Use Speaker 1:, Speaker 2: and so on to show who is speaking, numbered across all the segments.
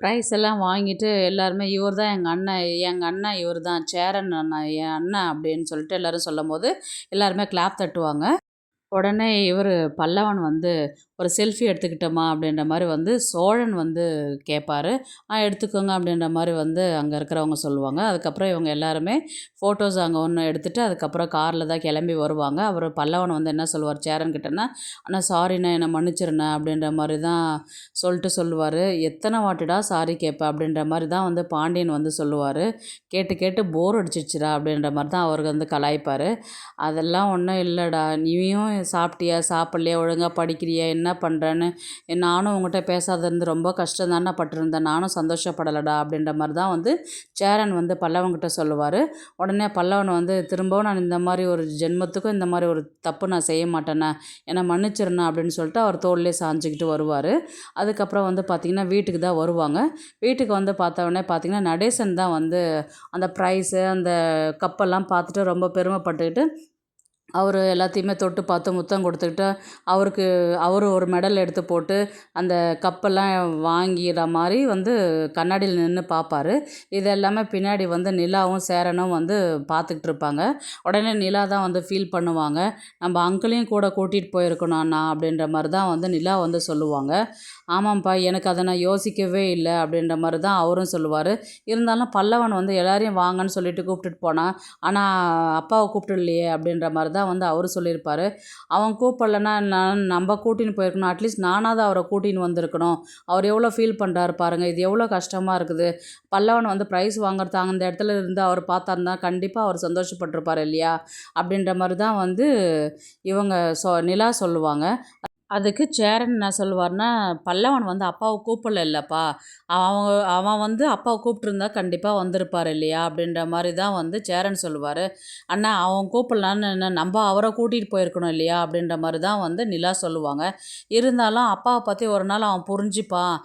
Speaker 1: Price எல்லாம் வாங்கிட்டு எல்லாருமே இவர் தான் எங்கள் அண்ணன் இவர் தான் சேரன் அண்ணன் என் அண்ணன் அப்படின்னு சொல்லிட்டு எல்லாரும் சொல்லும்போது எல்லாருமே கிளாப் தட்டுவாங்க. உடனே இவர் பல்லவன் வந்து ஒரு செல்ஃபி எடுத்துக்கிட்டோமா அப்படின்ற மாதிரி வந்து சோழன் வந்து கேட்பாரு. எடுத்துக்கோங்க அப்படின்ற மாதிரி வந்து அங்கே இருக்கிறவங்க சொல்லுவாங்க. அதுக்கப்புறம் இவங்க எல்லாருமே ஃபோட்டோஸ் அங்கே ஒன்று எடுத்துகிட்டு அதுக்கப்புறம் காரில் தான் கிளம்பி வருவாங்க. அவர் பல்லவன் வந்து என்ன சொல்லுவார் சேரன் கிட்டேன்னா, அண்ணா சாரிண்ணே என்னை மன்னிச்சிருண்ணே அப்படின்ற மாதிரி தான் சொல்லுவார். எத்தனை வாட்டிடா சாரி கேட்பேன் அப்படின்ற மாதிரி தான் வந்து பாண்டியன் வந்து சொல்லுவார். கேட்டு கேட்டு போர் அடிச்சிடுச்சுடா அப்படின்ற மாதிரி தான் அவருக்கு வந்து கலாய்ப்பார். அதெல்லாம் ஒன்றும் இல்லைடா, நீயும் சாப்பிட்டியா சாப்பிட்லையா ஒழுங்காக படிக்கிறியா என்ன பண்ணுறேன்னு நானும் உங்கள்கிட்ட பேசாத இருந்து ரொம்ப கஷ்டம் தானே பட்டிருந்தேன், நானும் சந்தோஷப்படலைடா அப்படின்ற மாதிரி தான் வந்து சேரன் வந்து பல்லவன்கிட்ட சொல்லுவார். உடனே பல்லவன் வந்து திரும்பவும் நான் இந்த மாதிரி ஒரு ஜென்மத்துக்கும் இந்த மாதிரி ஒரு தப்பு நான் செய்ய மாட்டேனே, என்னை மன்னிச்சிருண்ணா அப்படின்னு சொல்லிட்டு அவர் தோல்லே சாஞ்சிக்கிட்டு வருவார். அதுக்கப்புறம் வந்து பார்த்திங்கன்னா வீட்டுக்கு தான் வருவாங்க. வீட்டுக்கு வந்து பார்த்தவொடனே பார்த்திங்கன்னா நடேசன் தான் வந்து அந்த ப்ரைஸு அந்த கப்பெல்லாம் பார்த்துட்டு ரொம்ப பெருமைப்பட்டுக்கிட்டு அவர் எல்லாத்தையுமே தொட்டு பார்த்து முத்தம் கொடுத்துக்கிட்டு அவர் ஒரு மெடல் எடுத்து போட்டு அந்த கப்பெல்லாம் வாங்கிற மாதிரி வந்து கண்ணாடியில் நின்று பார்ப்பாரு. இது எல்லாமே பின்னாடி வந்து நிலாவும் சேரனும் வந்து பார்த்துக்கிட்டு இருப்பாங்க. உடனே நிலா தான் வந்து ஃபீல் பண்ணுவாங்க, நம்ம அங்கிளையும் கூட கூட்டிகிட்டு போயிருக்கணும் அண்ணா அப்படின்ற மாதிரி தான் வந்து நிலா வந்து சொல்லுவாங்க. ஆமாம்ப்பா, எனக்கு அதை நான் யோசிக்கவே இல்லை அப்படின்ற மாதிரி தான் அவரும் சொல்லுவார். இருந்தாலும் பல்லவன் வந்து எல்லாரையும் வாங்கன்னு சொல்லிட்டு கூப்பிட்டுட்டு போனான், ஆனால் அப்பாவை கூப்பிட்டுலையே அப்படின்ற மாதிரி தான் வந்து அவர் சொல்லியிருப்பார். அவன் கூப்பிடலன்னா நம்ம கூட்டின்னு போயிருக்கணும், அட்லீஸ்ட் நானாவது அவரை கூட்டின்னு வந்திருக்கணும். அவர் எவ்வளோ ஃபீல் பண்ணுறாரு பாருங்கள், இது எவ்வளோ கஷ்டமாக இருக்குது. பல்லவன் வந்து ப்ரைஸ் வாங்குறது அந்த இடத்துல இருந்து அவர் பார்த்தாருந்தா கண்டிப்பாக அவர் சந்தோஷப்பட்டிருப்பார் இல்லையா அப்படின்ற மாதிரி தான் வந்து இவங்க நிலா சொல்லுவாங்க. அதுக்கு சேரன் என்ன சொல்லுவார்னா, பல்லவன் வந்து அப்பாவை கூப்பிடல இல்லைப்பா, அவன் அவன் வந்து அப்பாவை கூப்பிட்ருந்தா கண்டிப்பாக வந்திருப்பார் இல்லையா அப்படின்ற மாதிரி தான் வந்து சேரன் சொல்லுவார். அண்ணா அவன் கூப்பிடலான்னு என்ன, நம்ம அவரை கூட்டிகிட்டு போயிருக்கணும் இல்லையா அப்படின்ற மாதிரி தான் வந்து நிலா சொல்லுவாங்க. இருந்தாலும் அப்பாவை பற்றி ஒரு நாள் அவன் புரிஞ்சுப்பான்,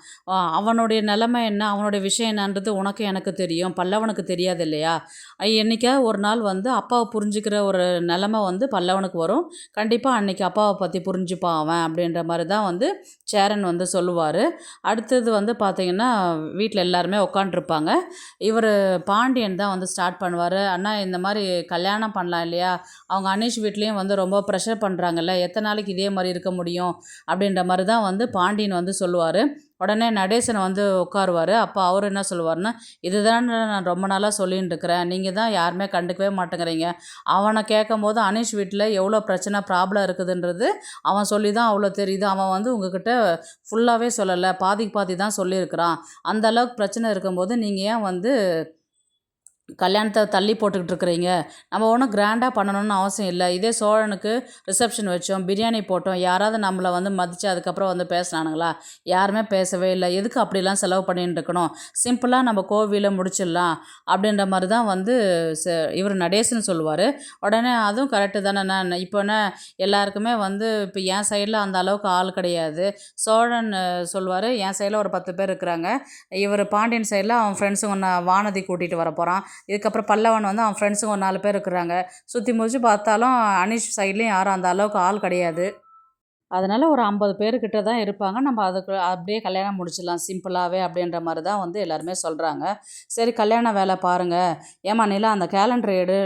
Speaker 1: அவனுடைய நிலைமை என்ன அவனுடைய விஷயம் என்னன்றது உனக்கு எனக்கு தெரியும், பல்லவனுக்கு தெரியாது இல்லையா. என்றைக்காவது ஒரு நாள் வந்து அப்பாவை புரிஞ்சுக்கிற ஒரு நிலைமை வந்து பல்லவனுக்கு வரும், கண்டிப்பாக அன்றைக்கி அப்பாவை பற்றி புரிஞ்சுப்பான் அவன் அப்படின்ற மாதிரி தான் வந்து சேரன் வந்து சொல்லுவார். அடுத்தது வந்து பார்த்திங்கன்னா வீட்டில் எல்லாருமே உட்காண்ட்ருப்பாங்க. இவர் பாண்டியன் தான் வந்து ஸ்டார்ட் பண்ணுவார். அண்ணா இந்த மாதிரி கல்யாணம் பண்ணலாம் இல்லையா, அவங்க அனீஷ் வீட்லேயும் வந்து ரொம்ப ப்ரெஷர் பண்ணுறாங்கல்ல, எத்தனை நாளைக்கு இதே மாதிரி இருக்க முடியும் அப்படின்ற மாதிரி தான் வந்து பாண்டியன் வந்து சொல்லுவார். உடனே நடேசன் வந்து உட்காருவார். அப்போ அவர் என்ன சொல்லுவார்னா, இதுதான் நான் ரொம்ப நாளாக சொல்லின்னு இருக்கிறேன், நீங்கள் தான் யாருமே கண்டுக்கவே மாட்டேங்கிறீங்க. அவனை கேட்கும் போது அனீஷ் வீட்டில் எவ்வளோ பிரச்சனை ப்ராப்ளம் இருக்குதுன்றது அவன் சொல்லி தான் அவ்வளோ தெரியுது. அவன் வந்து உங்ககிட்ட ஃபுல்லாகவே சொல்லலை, பாதிக்கு பாதி தான் சொல்லியிருக்கிறான். அந்த அளவுக்கு பிரச்சனை இருக்கும்போது நீங்கள் ஏன் வந்து கல்யாணத்தை தள்ளி போட்டுக்கிட்டு இருக்கிறீங்க. நம்ம ஒன்றும் கிராண்டாக பண்ணணும்னு அவசியம் இல்லை. இதே சோழனுக்கு ரிசப்ஷன் வச்சோம், பிரியாணி போட்டோம், யாராவது நம்மளை வந்து மதித்து அதுக்கப்புறம் வந்து பேசினானுங்களா, யாருமே பேசவே இல்லை. எதுக்கு அப்படிலாம் செலவு பண்ணிட்டு இருக்கணும், சிம்பிளாக நம்ம கோவிலை முடிச்சிடலாம் அப்படின்ற மாதிரி தான் வந்து இவர் நடேசன் சொல்லுவார். உடனே அதுவும் கரெக்டு தானே, நான் இப்போனா எல்லாருக்குமே வந்து இப்போ என் சைடில் அந்த அளவுக்கு ஆள் கிடையாது. சோழன் சொல்லுவார், என் சைடில் ஒரு 10 பேர் இருக்கிறாங்க, இவர் பாண்டியன் சைடில் அவன் ஃப்ரெண்ட்ஸுங்க வானதி கூட்டிகிட்டு வர போகிறான், இதுக்கப்புறம் பல்லவன் வந்து அவன் ஃப்ரெண்ட்ஸுங்க ஒரு 4 பேர் இருக்கிறாங்க. சுற்றி முடிச்சு பார்த்தாலும் அனீஷ் சைட்லேயும் யாரும் அந்த அளவுக்கு ஆள் கிடையாது. அதனால் ஒரு 50 பேர்கிட்ட தான் இருப்பாங்க, நம்ம அதுக்கு அப்படியே கல்யாணம் முடிச்சிடலாம் சிம்பிளாகவே அப்படின்ற மாதிரி தான் வந்து எல்லாருமே சொல்கிறாங்க. சரி கல்யாண வேலை பாருங்கள், ஏமா நிலா அந்த கேலண்டர் எடு,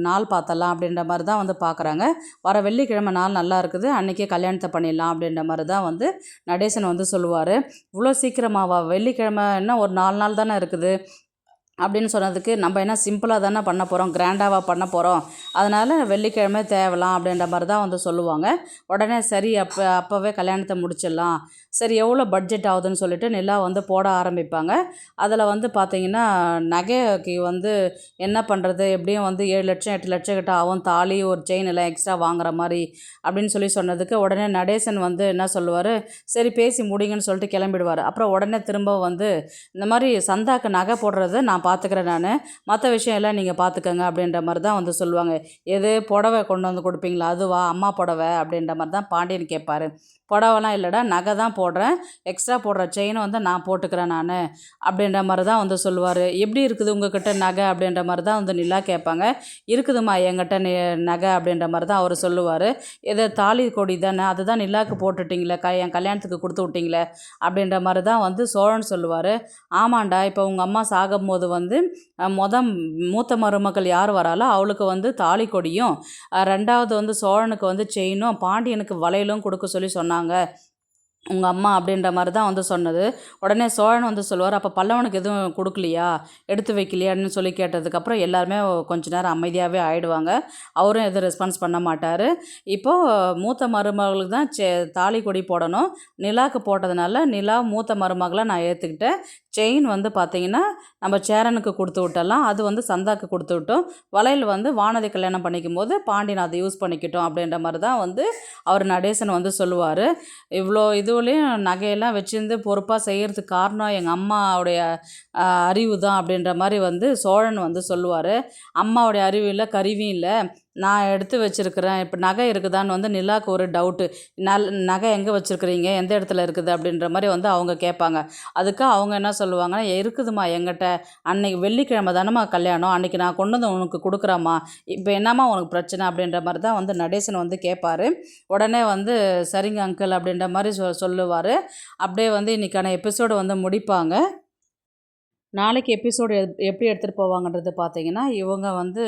Speaker 1: நாள் பார்த்தலாம் அப்படின்ற மாதிரி தான் வந்து பார்க்குறாங்க. வர வெள்ளிக்கிழமை நாள் நல்லா இருக்குது, அன்றைக்கே கல்யாணத்தை பண்ணிடலாம் அப்படின்ற மாதிரி தான் வந்து நடேசன் வந்து சொல்லுவார். இவ்வளோ சீக்கிரமாவா, வெள்ளிக்கிழமை என்ன ஒரு 4 நாள் தானே இருக்குது அப்படின்னு சொன்னதுக்கு, நம்ம என்ன சிம்பிளாக தானே பண்ண போகிறோம், கிராண்டாவாக பண்ண போகிறோம், அதனால் வெள்ளிக்கிழமை தேவலாம் அப்படின்ற மாதிரி தான் வந்து சொல்லுவாங்க. உடனே சரி அப்போவே கல்யாணத்தை முடிச்சிடலாம், சரி எவ்வளோ பட்ஜெட் ஆகுதுன்னு சொல்லிட்டு நிலா வந்து போட ஆரம்பிப்பாங்க. அதில் வந்து பார்த்திங்கன்னா நகைக்கு வந்து என்ன பண்ணுறது, எப்படியும் வந்து 7 லட்சம் 8 லட்சம் கிட்ட ஆகும், தாலி ஒரு செயின் எல்லாம் எக்ஸ்ட்ரா வாங்குற மாதிரி அப்படின்னு சொன்னதுக்கு உடனே நடேசன் வந்து என்ன சொல்லுவார், சரி பேசி முடிங்கன்னு சொல்லிட்டு கிளம்பிடுவார். அப்புறம் உடனே திரும்ப வந்து இந்த மாதிரி சந்தாக்கு நகை போடுறத நான் நான் பார்த்துக்கிறேன் நான், மற்ற விஷயம் எல்லாம் நீங்கள் பார்த்துக்கங்க அப்படின்ற மாதிரி தான் வந்து சொல்லுவாங்க. எது புடவை கொண்டு வந்து கொடுப்பீங்களா, அதுவா அம்மா புடவை அப்படின்ற மாதிரி தான் பாண்டியன் கேட்பாரு. புடவைலாம் இல்லைடா, நகை தான் போடுறேன், எக்ஸ்ட்ரா போடுற செயினை வந்து நான் போட்டுக்கிறேன் நான் அப்படின்ற மாதிரி தான் வந்து சொல்லுவார். எப்படி இருக்குது உங்ககிட்ட நகை அப்படின்ற மாதிரி தான் வந்து நிலா கேட்பாங்க. இருக்குதுமா என்கிட்ட நகை அப்படின்ற மாதிரி தான் அவர் சொல்லுவார். எது தாலி கொடி தானே, அதுதான் நிலாவுக்கு போட்டுட்டிங்களே, என் கல்யாணத்துக்கு கொடுத்து விட்டிங்களே அப்படின்ற மாதிரி தான் வந்து சோழன் சொல்லுவார். ஆமாண்டா, இப்போ உங்கள் அம்மா சாகும்போது வந்து மூத்த மருமகள் யார் வராலோ அவளுக்கு வந்து தாலி கொடியும், ரெண்டாவது வந்து சோழனுக்கு வந்து செயினும், பாண்டியனுக்கு வளையலும் கொடுக்க சொல்லி சொன்னாங்க உங்கள் அம்மா அப்படின்ற மாதிரி தான் வந்து சொன்னது. உடனே சோழன் வந்து சொல்லுவார், அப்போ பல்லவனுக்கு எதுவும் கொடுக்கலையா, எடுத்து வைக்கலையான்னு சொல்லி கேட்டதுக்கப்புறம் எல்லாருமே கொஞ்ச நேரம் அமைதியாகவே ஆகிடுவாங்க. அவரும் எதுவும் ரெஸ்பான்ஸ் பண்ண மாட்டார். இப்போது மூத்த மருமகளுக்கு தான் தாலி கொடி போடணும், நிலாவுக்கு போட்டதுனால நிலா மூத்த மருமகளை நான் ஏற்றுக்கிட்டேன். செயின் வந்து பார்த்திங்கன்னா நம்ம சேரனுக்கு கொடுத்து விட்டலாம், அது வந்து சந்தாக்கு கொடுத்து விட்டோம். வளையல் வந்து வானதி கல்யாணம் பண்ணிக்கும் போது பாண்டியன் அதை யூஸ் பண்ணிக்கிட்டோம் அப்படின்ற மாதிரி தான் வந்து அவர் நடேசன் வந்து சொல்லுவார். இவ்வளோ இதுலேயும் நகையெல்லாம் வச்சுருந்து பொறுப்பாக செய்கிறதுக்கு காரணம் எங்கள் அம்மாவுடைய அறிவு தான் அப்படின்ற மாதிரி வந்து சோழன் வந்து சொல்லுவார். அம்மாவுடைய அறிவு இல்லை, கருவியும் இல்லை, நான் எடுத்து வச்சுருக்கிறேன். இப்போ நகை இருக்குதான்னு வந்து நிலாவுக்கு ஒரு டவுட்டு, நகை எங்கே வச்சுருக்கிறீங்க, எந்த இடத்துல இருக்குது அப்படின்ற மாதிரி வந்து அவங்க கேட்பாங்க. அதுக்கு அவங்க என்ன சொல்லுவாங்கன்னா, இருக்குதுமா எங்கிட்ட, அன்னைக்கு வெள்ளிக்கிழமை தானம்மா கல்யாணம், அன்றைக்கி நான் கொண்டு வந்து உனக்கு கொடுக்குறேம்மா, இப்போ என்னம்மா உனக்கு பிரச்சனை அப்படின்ற மாதிரி தான் வந்து நடேசன் வந்து கேட்பார். உடனே வந்து சரிங்க அங்கிள் அப்படின்ற மாதிரி சொல்லுவார். அப்படியே வந்து இன்றைக்கான எபிசோடு வந்து முடிப்பாங்க. நாளைக்கு எபிசோடு எப்படி எடுத்துகிட்டு போவாங்கன்றது பார்த்தீங்கன்னா, இவங்க வந்து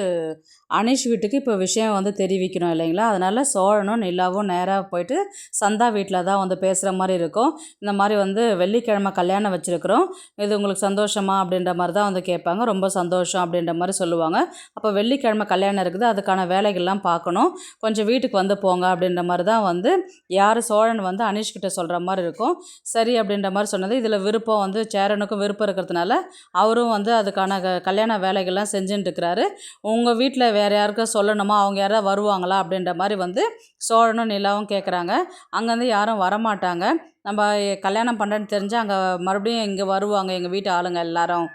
Speaker 1: அனீஷ் வீட்டுக்கு இப்போ விஷயம் வந்து தெரிவிக்கணும் இல்லைங்களா, அதனால் சோழனும் நிலாவும் நேராக போயிட்டு சந்தா வீட்டில் தான் வந்து பேசுகிற மாதிரி இருக்கும். இந்த மாதிரி வந்து வெள்ளிக்கிழமை கல்யாணம் வச்சுருக்குறோம், இது உங்களுக்கு சந்தோஷமா அப்படின்ற மாதிரி தான் வந்து கேட்பாங்க. ரொம்ப சந்தோஷம் அப்படின்ற மாதிரி சொல்லுவாங்க. அப்போ வெள்ளிக்கிழமை கல்யாணம் இருக்குது, அதுக்கான வேலைகள்லாம் பார்க்கணும், கொஞ்சம் வீட்டுக்கு வந்து போங்க அப்படின்ற மாதிரி தான் வந்து யார் சோழன் வந்து அனீஷ்கிட்ட சொல்கிற மாதிரி இருக்கும். சரி அப்படின்ற மாதிரி சொன்னது. இதில் விருப்பம் வந்து சேரனுக்கும் விருப்பம் இருக்கிறதுனால அவரும் வந்து அதுக்கான கல்யாண வேலைகள்லாம் செஞ்சுட்டு இருக்கிறாரு. உங்கள் வீட்டில் வேறு யாருக்கும் சொல்லணுமா, அவங்க யாராவது வருவாங்களா அப்படின்ற மாதிரி வந்து சோழனும் நிலாவும் கேட்குறாங்க. அங்கேருந்து யாரும் வரமாட்டாங்க. நம்ம கல்யாணம் பண்ணுறேன்னு தெரிஞ்சால் அங்கே மறுபடியும் இங்கே வருவாங்க எங்கள் வீட்டு ஆளுங்க எல்லாரும்.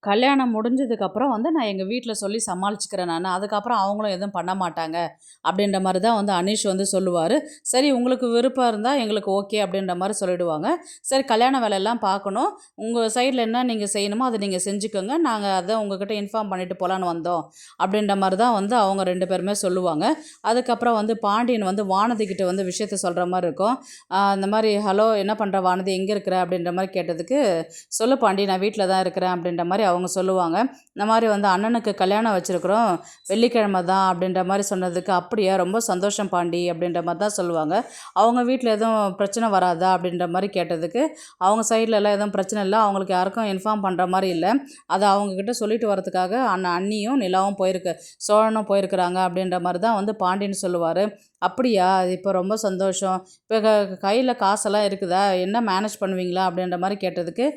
Speaker 1: கல்யாணம் முடிஞ்சதுக்கப்புறம் வந்து நான் எங்கள் வீட்டில் சொல்லி சமாளிச்சுக்கிறேன் நான், அதுக்கப்புறம் அவங்களும் எதுவும் பண்ண மாட்டாங்க அப்படின்ற மாதிரி தான் வந்து அனீஷ் வந்து சொல்லுவார். சரி உங்களுக்கு விருப்பம் இருந்தால் எங்களுக்கு ஓகே அப்படின்ற மாதிரி சொல்லிவிடுவாங்க. சரி கல்யாண வேலையெல்லாம் பார்க்கணும், உங்கள் சைடில் என்ன நீங்கள் செய்யணுமோ அதை நீங்கள் செஞ்சுக்கோங்க, நாங்கள் அதை உங்ககிட்ட இன்ஃபார்ம் பண்ணிவிட்டு போகலான்னு வந்தோம் அப்படின்ற மாதிரி தான் வந்து அவங்க 2 பேருமே சொல்லுவாங்க. அதுக்கப்புறம் வந்து பாண்டியன் வந்து வானதிக்கிட்ட வந்து விஷயத்த சொல்கிற மாதிரி இருக்கும். இந்த மாதிரி ஹலோ என்ன பண்ணுற வானதி, எங்கே இருக்கிற அப்படின்ற மாதிரி கேட்டதுக்கு, சொல்லு பாண்டி நான் வீட்டில் தான் இருக்கிறேன் அப்படின்ற மாதிரி அவங்க சொல்லுவாங்க. இந்த மாதிரி வந்து அண்ணனுக்கு கல்யாணம் வச்சுருக்குறோம், வெள்ளிக்கிழமை தான் அப்படின்ற மாதிரி சொன்னதுக்கு, அப்படியா ரொம்ப சந்தோஷம் பாண்டி அப்படின்ற மாதிரி தான் சொல்லுவாங்க. அவங்க வீட்டில் எதுவும் பிரச்சனை வராதா அப்படின்ற மாதிரி கேட்டதுக்கு, அவங்க சைட்லலாம் எதுவும் பிரச்சனை இல்லை, அவங்களுக்கு யாருக்கும் இன்ஃபார்ம் பண்ணுற மாதிரி இல்லை, அதை அவங்கக்கிட்ட சொல்லிட்டு வரதுக்காக அண்ணியும் நிலாவும் சோழனும் போயிருக்கிறாங்க அப்படின்ற மாதிரி தான் வந்து பாண்டியன் சொல்லுவார். அப்படியா, இப்போ ரொம்ப சந்தோஷம், இப்போ கையில் காசெல்லாம் இருக்குதா, என்ன மேனேஜ் பண்ணுவீங்களா அப்படின்ற மாதிரி கேட்டதுக்கு,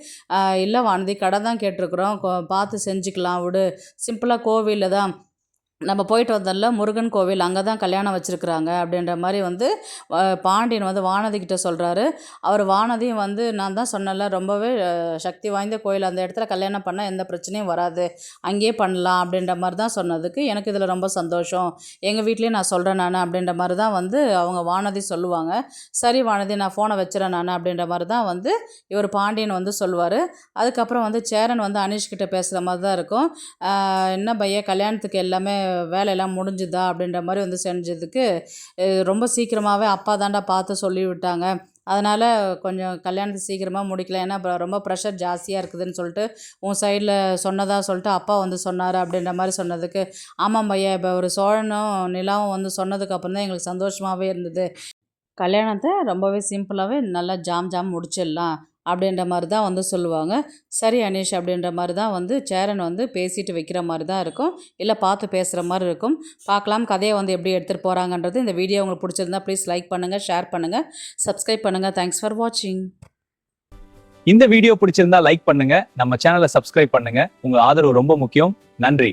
Speaker 1: இல்லை வானதி கடை தான் கேட்டிருக்குறோம், பார்த்து செஞ்சுக்கலாம் விடு, சிம்பிளாக கோவிலில் தான் நம்ம போயிட்டு வந்தோம்ல முருகன் கோவில், அங்கே தான் கல்யாணம் வச்சுருக்குறாங்க அப்படின்ற மாதிரி வந்து பாண்டியன் வந்து வானதிக்கிட்ட சொல்கிறாரு. அவர் வானதியும் வந்து நான் தான் சொன்னல ரொம்பவே சக்தி வாய்ந்த கோயில், அந்த இடத்துல கல்யாணம் பண்ணால் எந்த பிரச்சனையும் வராது, அங்கேயே பண்ணலாம் அப்படின்ற மாதிரி தான் சொன்னதுக்கு, எனக்கு இதில் ரொம்ப சந்தோஷம், எங்கள் வீட்லேயும் நான் சொல்கிறேன் நான் அப்படின்ற மாதிரி தான் வந்து அவங்க வானதி சொல்லுவாங்க. சரி வானதி நான் ஃபோனை வச்சுறேன் நான் அப்படின்ற மாதிரி தான் வந்து இவர் பாண்டியன் வந்து சொல்லுவார். அதுக்கப்புறம் வந்து சேரன் வந்து அனீஷ்கிட்ட பேசுகிற மாதிரி தான் இருக்கும். என்ன பையா கல்யாணத்துக்கு எல்லாமே வேலையெல்லாம் முடிஞ்சுதா அப்படின்ற மாதிரி வந்து செஞ்சதுக்கு, ரொம்ப சீக்கிரமாகவே அப்பா தாண்டா பார்த்து சொல்லிவிட்டாங்க, அதனால் கொஞ்சம் கல்யாணத்தை சீக்கிரமாக முடிக்கல, ஏன்னா இப்போ ரொம்ப ப்ரெஷர் ஜாஸ்தியாக இருக்குதுன்னு சொல்லிட்டு உன் சைடில் சொன்னதாக சொல்லிட்டு அப்பா வந்து சொன்னார் அப்படின்ற மாதிரி சொன்னதுக்கு, ஆமாம் பையா இப்போ ஒரு சோழனும் நிலாவும் வந்து சொன்னதுக்கப்புறம் தான் எங்களுக்கு சந்தோஷமாகவே இருந்தது, கல்யாணத்தை ரொம்பவே சிம்பிளாகவே நல்லா ஜாம் முடிச்சிடலாம் அப்படின்ற மாதிரி தான் வந்து சொல்லுவாங்க. சரி அனீஷ் அப்படின்ற மாதிரி தான் வந்து சேரன் வந்து பேசிட்டு வைக்கிற மாதிரி தான் இருக்கும், இல்லை பார்த்து பேசுகிற மாதிரி இருக்கும். பார்க்கலாம் கதையை வந்து எப்படி எடுத்துகிட்டு போகிறாங்கன்றது. இந்த வீடியோ உங்களுக்கு பிடிச்சிருந்தா ப்ளீஸ் லைக் பண்ணுங்கள், ஷேர் பண்ணுங்கள், சப்ஸ்கிரைப் பண்ணுங்கள். தேங்க்ஸ் ஃபார் வாட்சிங்.
Speaker 2: இந்த வீடியோ பிடிச்சிருந்தா லைக் பண்ணுங்க, நம்ம சேனலை சப்ஸ்கிரைப் பண்ணுங்க. உங்க ஆதரவு ரொம்ப முக்கியம். நன்றி.